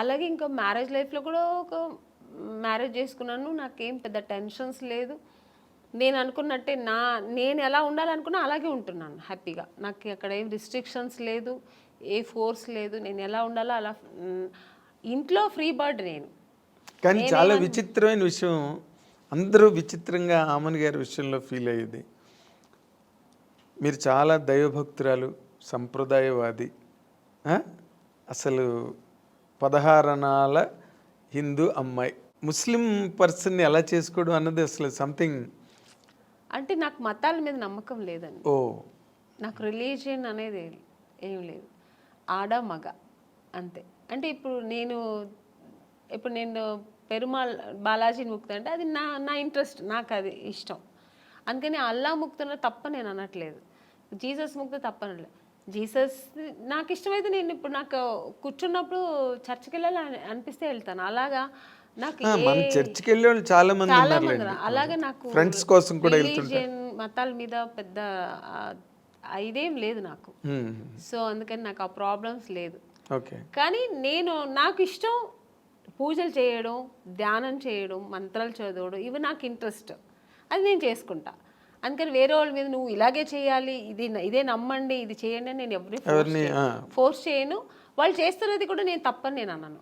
అలాగే ఇంకా మ్యారేజ్ లైఫ్లో కూడా ఒక మ్యారేజ్ చేసుకున్నాను. నాకేం పెద్ద టెన్షన్స్ లేదు. నేను అనుకున్నట్టే నేను ఎలా ఉండాలనుకున్నా అలాగే ఉంటున్నాను హ్యాపీగా. నాకు అక్కడ ఏం రిస్ట్రిక్షన్స్ లేదు, ఏ ఫోర్స్ లేదు. నేను ఎలా ఉండాలో అలా ఇంట్లో ఫ్రీ బర్డ్ నేను. కానీ చాలా విచిత్రమైన విషయం, అందరూ విచిత్రంగా ఆమన్ గారి విషయంలో ఫీల్ అయ్యేది. మీరు చాలా దైవభక్తురాలు, సంప్రదాయవాది, అసలు 16 అణాల హిందూ అమ్మాయి, ముస్లిం పర్సన్ని ఎలా చేసుకోవడం అన్నది అసలు సంథింగ్. అంటే నాకు మతాల మీద నమ్మకం లేదండి. ఓ, నాకు రిలీజియన్ అనేది ఏం లేదు. ఆడ మగ అంతే. అంటే ఇప్పుడు నేను పెరుమాళ్ బాలాజీని ముక్తా అంటే అది నా ఇంట్రెస్ట్, నాకు అది ఇష్టం. అందుకని అల్లా ముక్తున్న తప్ప నేను అనట్లేదు, జీసస్ ముక్త తప్ప అనట్లేదు. జీసస్ నాకు ఇష్టమైతే నేను ఇప్పుడు నాకు కూర్చున్నప్పుడు చర్చికి వెళ్ళాలి అనిపిస్తే వెళ్తాను. అలాగా నాకు చర్చికి వెళ్ళే వాళ్ళు చాలా మంది అలాగే నాకు ఫ్రెండ్స్ కోసం కూడా రిలీజియన్ మతాల మీద పెద్ద ఇదేం లేదు నాకు. సో అందుకని నాకు ఆ ప్రాబ్లమ్స్ లేదు. కానీ నాకు ఇష్టం పూజలు చేయడం, ధ్యానం చేయడం, మంత్రాలు చదవడం, ఇవి నాకు ఇంట్రెస్ట్. అది నేను చేసుకుంటా. అందుకని వేరే వాళ్ళ మీద నువ్వు ఇలాగే చేయాలి, ఇదే నమ్మండి, ఇది చేయండి అని నేను ఎవరిని ఫోర్స్ చేయను. వాళ్ళు చేస్తున్నది కూడా నేను తప్పని నేను అన్నాను.